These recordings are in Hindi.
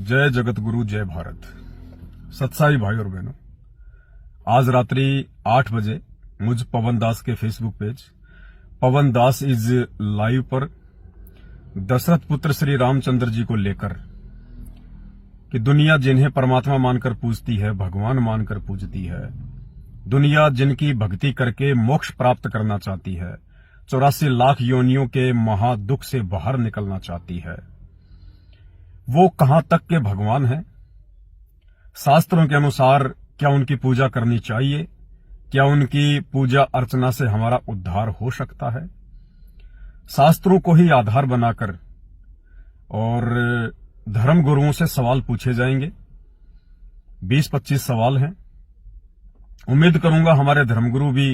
जय जगत गुरु जय भारत। सत्साई भाई और बहनों, आज रात्रि 8 बजे मुझ पवन दास के Facebook page Pawan Das is live पर दशरथ पुत्र श्री रामचंद्र जी को लेकर कि दुनिया जिन्हें परमात्मा मानकर पूजती है, भगवान मानकर पूजती है, दुनिया जिनकी भक्ति करके मोक्ष प्राप्त करना चाहती है, 84 लाख योनियों के महादुख से बाहर निकलना चाहती है, वो कहां तक के भगवान हैं? शास्त्रों के अनुसार क्या उनकी पूजा करनी चाहिए? क्या उनकी पूजा अर्चना से हमारा उद्धार हो सकता है? शास्त्रों को ही आधार बनाकर और धर्म गुरुओं से सवाल पूछे जाएंगे। 20-25 सवाल हैं। उम्मीद करूंगा हमारे धर्मगुरु भी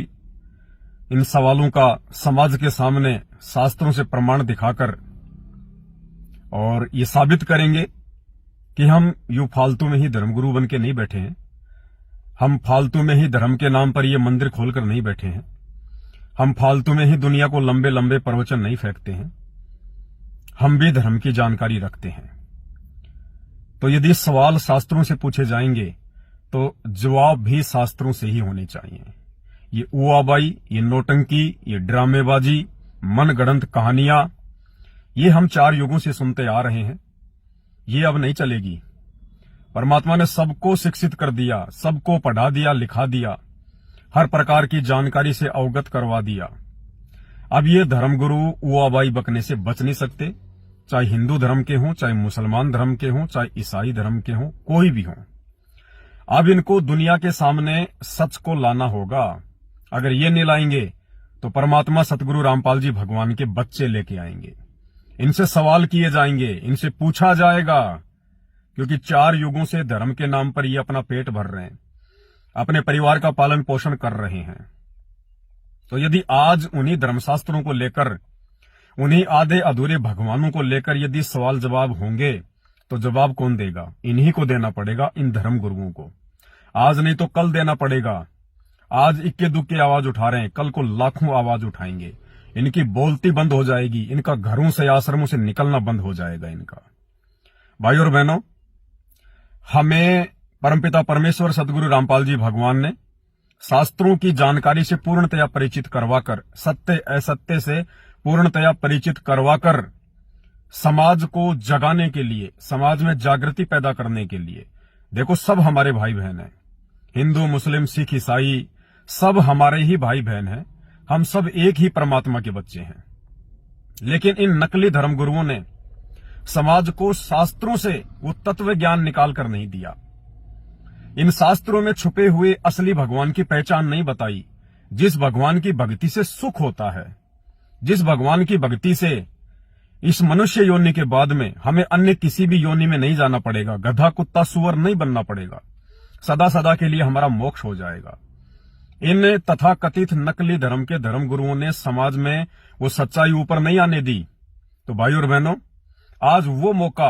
इन सवालों का समाज के सामने शास्त्रों से प्रमाण दिखाकर और ये साबित करेंगे कि हम यूं फालतू में ही धर्मगुरु बन के नहीं बैठे हैं। हम फालतू में ही धर्म के नाम पर ये मंदिर खोलकर नहीं बैठे हैं। हम फालतू में ही दुनिया को लंबे लंबे प्रवचन नहीं फेंकते हैं। हम भी धर्म की जानकारी रखते हैं। तो यदि सवाल शास्त्रों से पूछे जाएंगे तो जवाब भी शास्त्रों से ही होने चाहिए। ये उआबाई, ये नौटंकी, ये ड्रामेबाजी, मनगढ़ंत कहानियां, ये हम 4 युगों से सुनते आ रहे हैं। ये अब नहीं चलेगी। परमात्मा ने सबको शिक्षित कर दिया, सबको पढ़ा दिया, लिखा दिया, हर प्रकार की जानकारी से अवगत करवा दिया। अब ये धर्मगुरु उआबाई बकने से बच नहीं सकते, चाहे हिंदू धर्म के हों, चाहे मुसलमान धर्म के हों, चाहे ईसाई धर्म के हों, कोई भी हों। अब इनको दुनिया के सामने सच को लाना होगा। अगर ये नहीं लाएंगे तो परमात्मा सतगुरु रामपाल जी भगवान के बच्चे लेके आएंगे। इनसे सवाल किए जाएंगे, इनसे पूछा जाएगा, क्योंकि 4 युगों से धर्म के नाम पर ये अपना पेट भर रहे हैं, अपने परिवार का पालन पोषण कर रहे हैं। तो यदि आज उन्हीं धर्मशास्त्रों को लेकर, उन्हीं आधे अधूरे भगवानों को लेकर यदि सवाल जवाब होंगे तो जवाब कौन देगा? इन्हीं को देना पड़ेगा, इन धर्म गुरुओं को। आज नहीं तो कल देना पड़ेगा। आज इक्के दुक्के आवाज उठा रहे हैं, कल को लाखों आवाज उठाएंगे। इनकी बोलती बंद हो जाएगी, इनका घरों से आश्रमों से निकलना बंद हो जाएगा इनका। भाई और बहनों, हमें परमपिता परमेश्वर सतगुरु रामपाल जी भगवान ने शास्त्रों की जानकारी से पूर्णतया परिचित करवाकर, सत्य असत्य से पूर्णतया परिचित करवाकर समाज को जगाने के लिए, समाज में जागृति पैदा करने के लिए, देखो सब हमारे भाई बहन हैं, हिंदू मुस्लिम सिख ईसाई सब हमारे ही भाई बहन हैं। हम सब एक ही परमात्मा के बच्चे हैं। लेकिन इन नकली धर्मगुरुओं ने समाज को शास्त्रों से वो तत्व ज्ञान निकाल कर नहीं दिया। इन शास्त्रों में छुपे हुए असली भगवान की पहचान नहीं बताई, जिस भगवान की भक्ति से सुख होता है, जिस भगवान की भक्ति से इस मनुष्य योनि के बाद में हमें अन्य किसी भी योनि में नहीं जाना पड़ेगा, गधा कुत्ता सुअर नहीं बनना पड़ेगा, सदा सदा के लिए हमारा मोक्ष हो जाएगा। इन तथाकथित नकली धर्म के धर्म गुरुओं ने समाज में वो सच्चाई ऊपर नहीं आने दी। तो भाई और बहनों, आज वो मौका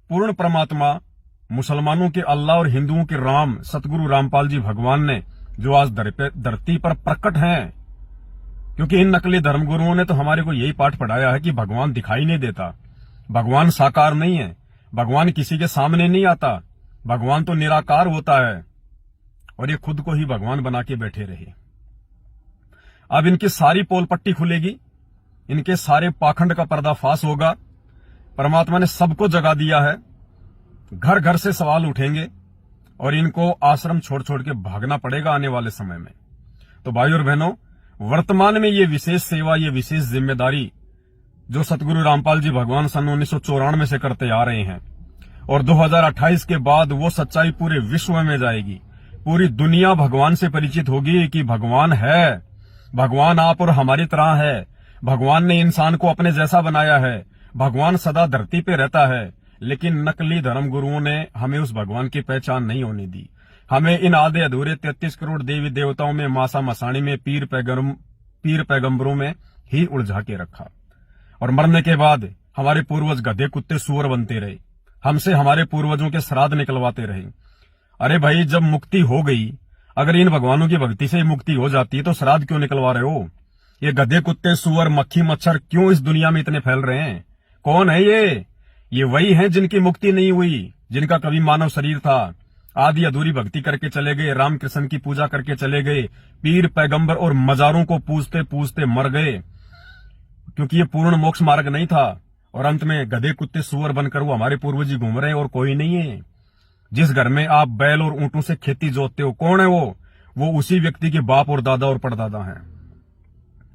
पूर्ण परमात्मा मुसलमानों के अल्लाह और हिंदुओं के राम सतगुरु रामपाल जी भगवान ने जो आज धरती पर प्रकट हैं, क्योंकि इन नकली धर्मगुरुओं ने तो हमारे को यही पाठ पढ़ाया है कि भगवान दिखाई नहीं देता, भगवान साकार नहीं है, भगवान किसी के सामने नहीं आता, भगवान तो निराकार होता है, और ये खुद को ही भगवान बना के बैठे रहे। अब इनकी सारी पोल पट्टी खुलेगी, इनके सारे पाखंड का पर्दाफाश होगा। परमात्मा ने सबको जगा दिया है, घर घर से सवाल उठेंगे और इनको आश्रम छोड़ छोड़ के भागना पड़ेगा आने वाले समय में। तो भाई और बहनों, वर्तमान में ये विशेष सेवा, ये विशेष जिम्मेदारी जो सतगुरु रामपाल जी भगवान सन 1994 से करते आ रहे हैं, और 2028 के बाद वो सच्चाई पूरे विश्व में जाएगी, पूरी दुनिया भगवान से परिचित होगी कि भगवान है, भगवान आप और हमारी तरह है, भगवान ने इंसान को अपने जैसा बनाया है, भगवान सदा धरती पे रहता है। लेकिन नकली धर्मगुरुओं ने हमें उस भगवान की पहचान नहीं होने दी। हमें इन आधे अधूरे 33 करोड़ देवी देवताओं में, मासा मसाणी में, पीर पैगंबरों में ही उलझा के रखा। और मरने के बाद हमारे पूर्वज गधे कुत्ते सुअर बनते रहे, हमसे हमारे पूर्वजों के श्राद्ध निकलवाते रहे। अरे भाई, जब मुक्ति हो गई, अगर इन भगवानों की भक्ति से मुक्ति हो जाती है तो श्राद्ध क्यों निकलवा रहे हो? ये गधे कुत्ते सुअर मक्खी मच्छर क्यों इस दुनिया में इतने फैल रहे हैं? कौन है ये? ये वही हैं जिनकी मुक्ति नहीं हुई, जिनका कभी मानव शरीर था, आधी अधूरी भक्ति करके चले गए, रामकृष्ण की पूजा करके चले गए, पीर पैगंबर और मजारों को पूजते पूजते मर गए, क्योंकि ये पूर्ण मोक्ष मार्ग नहीं था। और अंत में गधे कुत्ते सुअर बनकर वो हमारे पूर्वजी घूम रहे हैं और कोई नहीं है। जिस घर में आप बैल और ऊंटों से खेती जोतते हो, कौन है वो उसी व्यक्ति के बाप और दादा और परदादा हैं।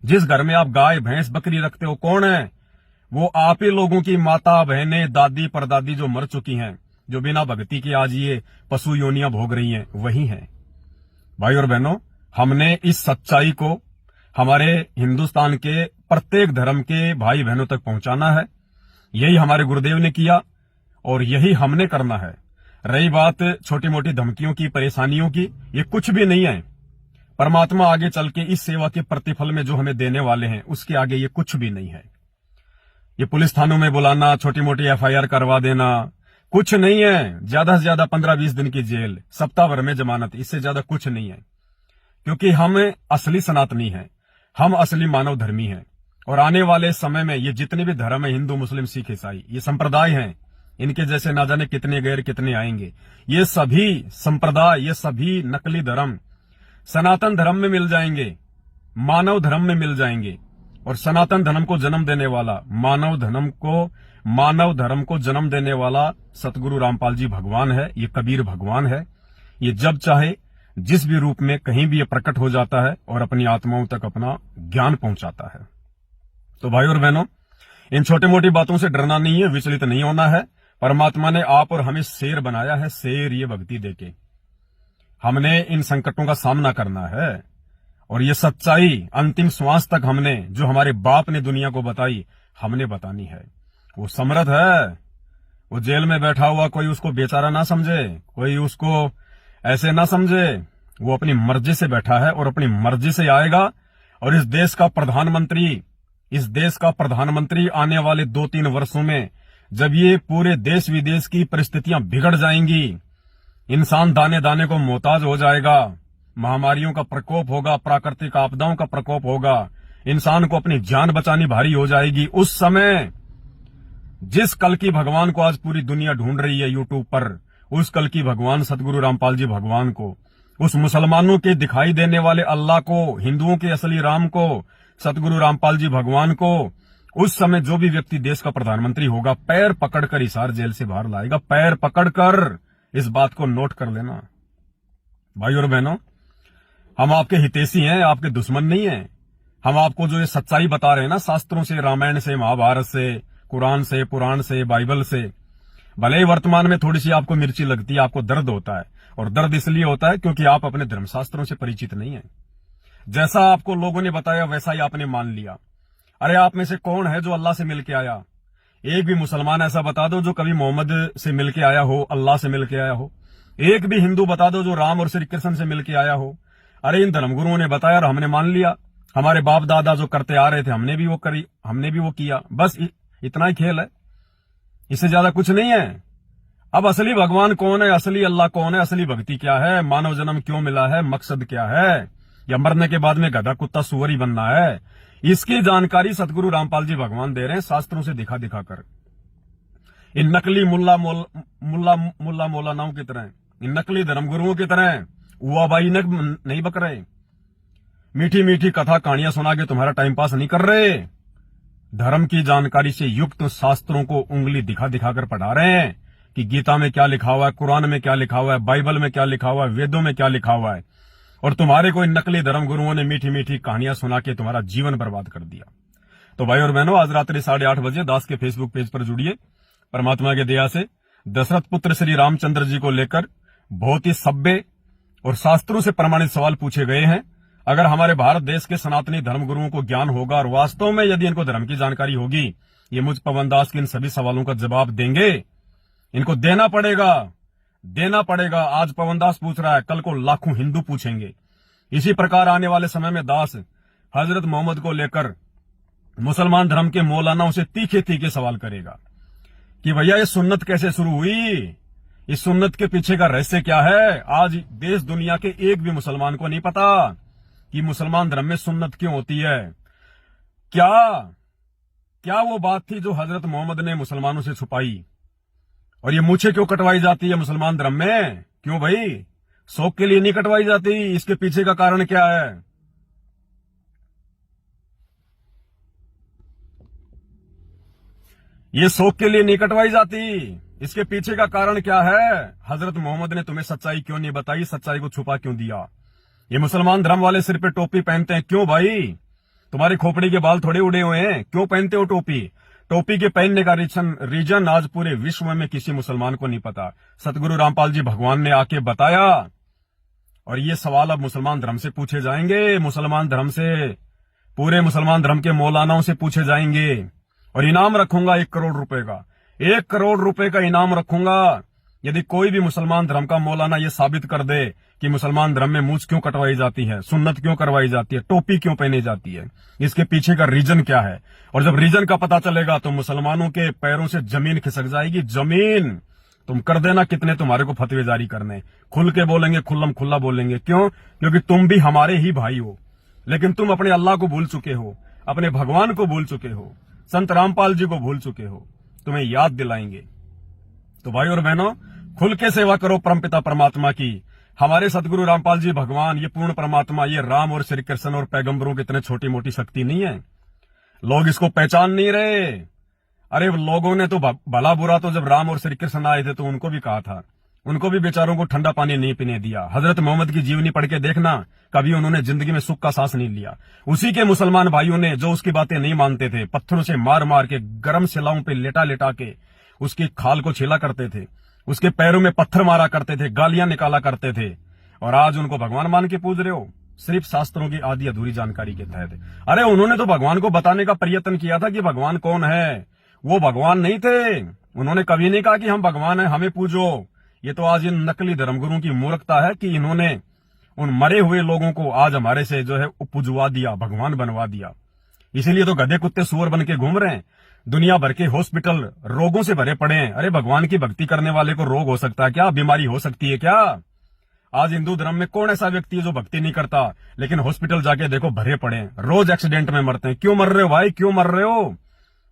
जिस घर में आप गाय भैंस बकरी रखते हो, कौन है वो आप ही लोगों की माता बहनें दादी परदादी जो मर चुकी हैं, जो बिना भक्ति के आज ये पशु योनियां भोग रही हैं, वही हैं। भाई और बहनों, हमने इस सच्चाई को हमारे हिंदुस्तान के प्रत्येक धर्म के भाई बहनों तक पहुंचाना है। यही हमारे गुरुदेव ने किया और यही हमने करना है। रही बात छोटी मोटी धमकियों की, परेशानियों की, ये कुछ भी नहीं है। परमात्मा आगे चल के इस सेवा के प्रतिफल में जो हमें देने वाले हैं, उसके आगे ये कुछ भी नहीं है। ये पुलिस थानों में बुलाना, छोटी मोटी FIR करवा देना कुछ नहीं है। ज्यादा से ज्यादा 15-20 दिन की जेल, सप्ताह भर में जमानत, इससे ज्यादा कुछ नहीं है। क्योंकि हम असली सनातनी हैं, हम असली मानव धर्मी हैं। और आने वाले समय में ये जितने भी धर्म है, हिंदू मुस्लिम सिख ईसाई, ये संप्रदाय हैं, इनके जैसे ना जाने कितने गैर कितने आएंगे। ये सभी संप्रदाय, ये सभी नकली धर्म सनातन धर्म में मिल जाएंगे, मानव धर्म में मिल जाएंगे। और सनातन धर्म को जन्म देने वाला, मानव धर्म को जन्म देने वाला सतगुरु रामपाल जी भगवान है, ये कबीर भगवान है। ये जब चाहे जिस भी रूप में कहीं भी ये प्रकट हो जाता है और अपनी आत्माओं तक अपना ज्ञान पहुंचाता है। तो भाई और बहनों, इन छोटी मोटी बातों से डरना नहीं है, विचलित नहीं होना है। परमात्मा ने आप और हमें शेर बनाया है, शेर ये भक्ति देके हमने इन संकटों का सामना करना है। और ये सच्चाई अंतिम श्वास तक हमने, जो हमारे बाप ने दुनिया को बताई, हमने बतानी है। वो समर्थ है, वो जेल में बैठा हुआ कोई उसको बेचारा ना समझे, कोई उसको ऐसे ना समझे। वो अपनी मर्जी से बैठा है और अपनी मर्जी से आएगा। और इस देश का प्रधानमंत्री आने वाले 2-3 वर्षों में, जब ये पूरे देश विदेश की परिस्थितियां बिगड़ जाएंगी, इंसान दाने दाने को मोहताज हो जाएगा, महामारियों का प्रकोप होगा, प्राकृतिक आपदाओं का प्रकोप होगा, इंसान को अपनी जान बचानी भारी हो जाएगी। उस समय जिस कल की भगवान को आज पूरी दुनिया ढूंढ रही है यूट्यूब पर, उस कल की भगवान सतगुरु रामपाल जी भगवान को, उस मुसलमानों के दिखाई देने वाले अल्लाह को, हिंदुओं के असली राम को, सतगुरु रामपाल जी भगवान को, उस समय जो भी व्यक्ति देश का प्रधानमंत्री होगा, पैर पकड़कर हिसार जेल से बाहर लाएगा, पैर पकड़कर। इस बात को नोट कर लेना भाई और बहनों। हम आपके हितैषी हैं, आपके दुश्मन नहीं हैं। हम आपको जो ये सच्चाई बता रहे हैं ना, शास्त्रों से, रामायण से, महाभारत से, कुरान से, पुराण से, बाइबल से, भले ही वर्तमान में थोड़ी सी आपको मिर्ची लगती है, आपको दर्द होता है। और दर्द इसलिए होता है क्योंकि आप अपने धर्मशास्त्रों से परिचित नहीं है। जैसा आपको लोगों ने बताया वैसा ही आपने मान लिया। अरे आप में से कौन है जो अल्लाह से मिलके आया? एक भी मुसलमान ऐसा बता दो जो कभी मोहम्मद से मिलके आया हो, अल्लाह से मिलके आया हो। एक भी हिंदू बता दो जो राम और श्री कृष्ण से मिलके आया हो। अरे इन धर्मगुरुओं ने बताया और हमने मान लिया। हमारे बाप दादा जो करते आ रहे थे, हमने भी वो किया। बस इतना ही खेल है, इससे ज्यादा कुछ नहीं है। अब असली भगवान कौन है, असली अल्लाह कौन है, असली भक्ति क्या है, मानव जन्म क्यों मिला है, मकसद क्या है, या मरने के बाद में गधा कुत्ता सुअर ही बनना है, इसकी जानकारी सतगुरु रामपाल जी भगवान दे रहे हैं, शास्त्रों से दिखा दिखा कर। इन नकली मुल्ला मौलानाओं की तरह, इन नकली धर्मगुरुओं की तरह उवाबाई नहीं बक रहे, मीठी मीठी कथा कहानियां सुना के तुम्हारा टाइम पास नहीं कर रहे। धर्म की जानकारी से युक्त शास्त्रों को उंगली दिखा दिखाकर पढ़ा रहे हैं कि गीता में क्या लिखा हुआ है, कुरान में क्या लिखा हुआ है, बाइबल में क्या लिखा हुआ है, वेदों में क्या लिखा हुआ है। और तुम्हारे को इन नकली धर्मगुरुओं ने मीठी मीठी कहानियां सुना के तुम्हारा जीवन बर्बाद कर दिया। तो भाई और बहनों, आज रात्रि 8:30 बजे दास के फेसबुक पेज पर जुड़िए। परमात्मा के दया से दशरथ पुत्र श्री रामचंद्र जी को लेकर बहुत ही सभ्य और शास्त्रों से प्रमाणित सवाल पूछे गए हैं। अगर हमारे भारत देश के सनातनी धर्मगुरुओं को ज्ञान होगा और वास्तव में यदि इनको धर्म की जानकारी होगी, ये मुझ पवन दास के इन सभी सवालों का जवाब देंगे। इनको देना पड़ेगा। आज पवन दास पूछ रहा है, कल को लाखों हिंदू पूछेंगे। इसी प्रकार आने वाले समय में दास हजरत मोहम्मद को लेकर मुसलमान धर्म के मौलानाओं से तीखे तीखे सवाल करेगा कि भैया ये सुन्नत कैसे शुरू हुई, इस सुन्नत के पीछे का रहस्य क्या है। आज देश दुनिया के एक भी मुसलमान को नहीं पता कि मुसलमान धर्म में सुन्नत क्यों होती है। क्या वो बात थी जो हजरत मोहम्मद ने मुसलमानों से छुपाई और ये मूछें क्यों कटवाई जाती है मुसलमान धर्म में? क्यों भाई? शौक के लिए नहीं कटवाई जाती। इसके पीछे का कारण क्या है? ये शौक के लिए नहीं कटवाई जाती। इसके पीछे का कारण क्या है? हजरत मोहम्मद ने तुम्हें सच्चाई क्यों नहीं बताई? सच्चाई को छुपा क्यों दिया? ये मुसलमान धर्म वाले सिर पे टोपी पहनते हैं क्यों भाई? तुम्हारी खोपड़ी के बाल थोड़े उड़े हुए हैं, क्यों पहनते हो टोपी? टोपी के पहनने का रीजन आज पूरे विश्व में किसी मुसलमान को नहीं पता। सतगुरु रामपाल जी भगवान ने आके बताया, और ये सवाल अब मुसलमान धर्म से पूछे जाएंगे। मुसलमान धर्म से, पूरे मुसलमान धर्म के मौलानाओं से पूछे जाएंगे। और इनाम रखूंगा 1 करोड़ रुपए का, 1 करोड़ रुपए का इनाम रखूंगा यदि कोई भी मुसलमान धर्म का मौलाना ये साबित कर दे कि मुसलमान धर्म में मूछ क्यों कटवाई जाती है, सुन्नत क्यों करवाई जाती है, टोपी क्यों पहनी जाती है, इसके पीछे का रीजन क्या है। और जब रीजन का पता चलेगा तो मुसलमानों के पैरों से जमीन खिसक जाएगी। जमीन तुम कर देना कितने तुम्हारे को फतवे जारी करने, खुल के बोलेंगे, खुल्लम खुल्ला बोलेंगे। क्यों? क्योंकि तुम भी हमारे ही भाई हो, लेकिन तुम अपने अल्लाह को भूल चुके हो, अपने भगवान को भूल चुके हो, संत रामपाल जी को भूल चुके हो। तुम्हें याद दिलाएंगे। तो भाई और बहनों, खुल के सेवा करो परमपिता परमात्मा की। हमारे सतगुरु रामपाल जी भगवान, ये पूर्ण परमात्मा, ये राम और श्री कृष्ण और पैगंबरों की इतने छोटी मोटी शक्ति नहीं है। लोग इसको पहचान नहीं रहे। अरे लोगों ने तो भला बुरा तो जब राम और श्री कृष्ण आए थे तो उनको भी कहा था, उनको भी बेचारों को ठंडा पानी नहीं पीने दिया। हजरत मोहम्मद की जीवनी पढ़ के देखना, कभी उन्होंने जिंदगी में सुख का सांस नहीं लिया। उसी के मुसलमान भाइयों ने, जो उसकी बातें नहीं मानते थे, पत्थरों से मार मार के, गर्म शिलाओं पे लेटा लेटा के उसकी खाल को छीला करते थे, उसके पैरों में पत्थर मारा करते थे, गालियां निकाला करते थे। और आज उनको भगवान मान के पूज रहे हो, सिर्फ शास्त्रों की आधी अधूरी जानकारी के तहत। अरे उन्होंने तो भगवान को बताने का प्रयत्न किया था कि भगवान कौन है। वो भगवान नहीं थे। उन्होंने कभी नहीं कहा कि हम भगवान हैं, हमें पूजो। ये तो आज इन नकली धर्मगुरुओं की मूर्खता है कि इन्होंने उन मरे हुए लोगों को आज हमारे से जो है पूजवा दिया, भगवान बनवा दिया। इसीलिए तो गधे कुत्ते सुअर बन के घूम रहे हैं। दुनिया भर के हॉस्पिटल रोगों से भरे पड़े हैं। अरे भगवान की भक्ति करने वाले को रोग हो सकता है क्या? बीमारी हो सकती है क्या? आज हिंदू धर्म में कौन ऐसा व्यक्ति है जो भक्ति नहीं करता, लेकिन हॉस्पिटल जाके देखो भरे पड़े हैं, रोज एक्सीडेंट में मरते हैं। क्यों मर रहे हो भाई? क्यों मर रहे हो?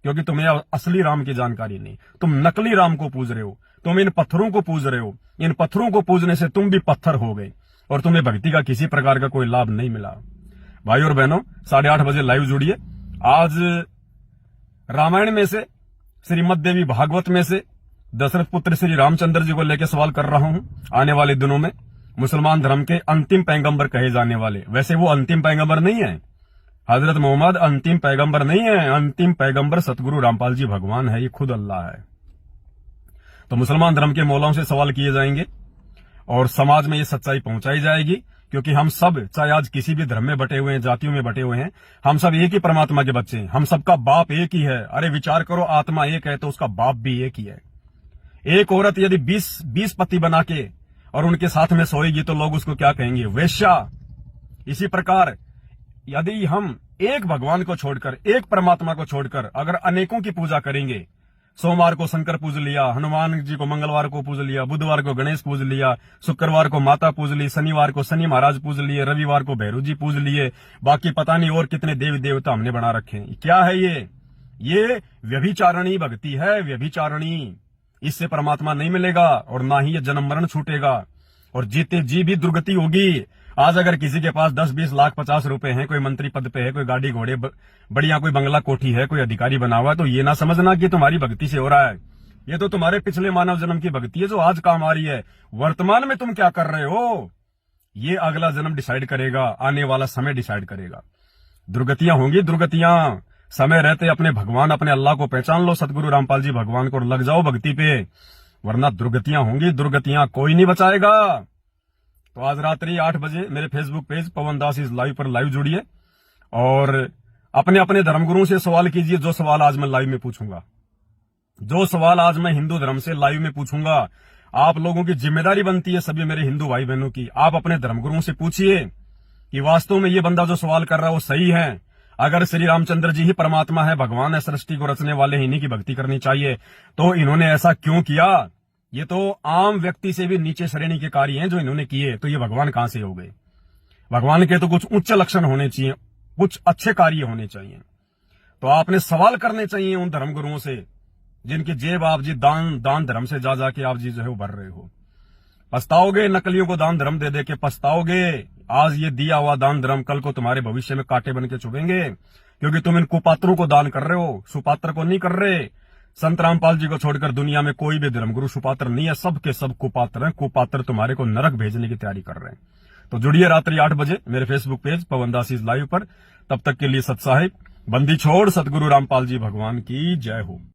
क्योंकि तुम्हें असली राम की जानकारी नहीं, तुम नकली राम को पूज रहे हो, तुम इन पत्थरों को पूज रहे हो। इन पत्थरों को पूजने से तुम भी पत्थर हो गए और तुम्हें भक्ति का किसी प्रकार का कोई लाभ नहीं मिला। भाई और बहनों, 8:30 बजे लाइव जुड़िए। आज रामायण में से, श्रीमद देवी भागवत में से दशरथ पुत्र श्री रामचंद्र जी को लेकर सवाल कर रहा हूं। आने वाले दिनों में मुसलमान धर्म के अंतिम पैगंबर कहे जाने वाले, वैसे वो अंतिम पैगंबर नहीं है, हजरत मोहम्मद अंतिम पैगंबर नहीं है। अंतिम पैगंबर सतगुरु रामपाल जी भगवान है, ये खुद अल्लाह है। तो मुसलमान धर्म के मौलाओं से सवाल किए जाएंगे और समाज में ये सच्चाई पहुंचाई जाएगी। क्योंकि हम सब, चाहे आज किसी भी धर्म में बटे हुए हैं, जातियों में बटे हुए हैं, हम सब एक ही परमात्मा के बच्चे हैं। हम सबका बाप एक ही है। अरे विचार करो, आत्मा एक है तो उसका बाप भी एक ही है। एक औरत यदि 20 पति बना के और उनके साथ में सोएगी तो लोग उसको क्या कहेंगे? वेश्या। इसी प्रकार यदि हम एक भगवान को छोड़कर, एक परमात्मा को छोड़कर अगर अनेकों की पूजा करेंगे, सोमवार को शंकर पूज लिया, हनुमान जी को मंगलवार को पूज लिया, बुधवार को गणेश पूज लिया, शुक्रवार को माता पूज ली, शनिवार को शनि महाराज पूज लिए, रविवार को भैरव जी पूज लिए, बाकी पता नहीं और कितने देवी देवता हमने बना रखे हैं। क्या है ये व्यभिचारणी भक्ति है, व्यभिचारणी। इससे परमात्मा नहीं मिलेगा और ना ही ये जन्म मरण छूटेगा और जीते जी भी दुर्गति होगी। आज अगर किसी के पास 10, 20 लाख 50 रुपए हैं, कोई मंत्री पद पे है, कोई गाड़ी घोड़े बढ़िया, कोई बंगला कोठी है, कोई अधिकारी बना हुआ है, तो ये ना समझना कि तुम्हारी भक्ति से हो रहा है। ये तो तुम्हारे पिछले मानव जन्म की भक्ति है जो आज काम आ रही है। वर्तमान में तुम क्या कर रहे हो, ये अगला जन्म डिसाइड करेगा, आने वाला समय डिसाइड करेगा। दुर्गतियां होंगी, दुर्गतियां। समय रहते अपने भगवान, अपने अल्लाह को पहचान लो, सतगुरु रामपाल जी भगवान को, लग जाओ भक्ति पे, वरना दुर्गतियां होंगी, दुर्गतियां कोई नहीं बचाएगा। तो आज रात्रि 8 बजे मेरे Facebook page Pawan Das is live पर लाइव जुड़िए और अपने अपने धर्मगुरुओं से सवाल कीजिए। जो सवाल आज मैं लाइव में पूछूंगा, जो सवाल आज मैं हिंदू धर्म से लाइव में पूछूंगा, आप लोगों की जिम्मेदारी बनती है, सभी मेरे हिंदू भाई बहनों की। आप अपने धर्मगुरुओं से पूछिए कि वास्तव में ये बंदा जो सवाल कर रहा है वो सही है। अगर श्री रामचंद्र जी ही परमात्मा है, भगवान है, सृष्टि को रचने वाले हैं, इन्हीं की भक्ति करनी चाहिए, तो इन्होंने ऐसा क्यों किया? ये तो आम व्यक्ति से भी नीचे श्रेणी के कार्य हैं जो इन्होंने किए, तो ये भगवान कहां से हो गए? भगवान के तो कुछ उच्च लक्षण होने चाहिए, कुछ अच्छे कार्य होने चाहिए। तो आपने सवाल करने चाहिए उन धर्मगुरुओं से जिनकी जेब आप जी दान धर्म से जा जाके आप जी जो है वो भर रहे हो। पछताओगे, नकलियों को दान धर्म दे दे के पछताओगे। आज ये दिया हुआ दान धर्म कल को तुम्हारे भविष्य में कांटे बन के चुभेंगे, क्योंकि तुम इन कुपात्रों को दान कर रहे हो, सुपात्र को नहीं कर रहे। संत रामपाल जी को छोड़कर दुनिया में कोई भी धर्मगुरु सुपात्र नहीं है, सब के सब कुपात्र हैं। कुपात्र तुम्हारे को नरक भेजने की तैयारी कर रहे हैं। तो जुड़िए रात्रि 8 बजे मेरे Facebook page Pawan Das is live पर। तब तक के लिए सत साहिब, बंदी छोड़, सतगुरु रामपाल जी भगवान की जय हो।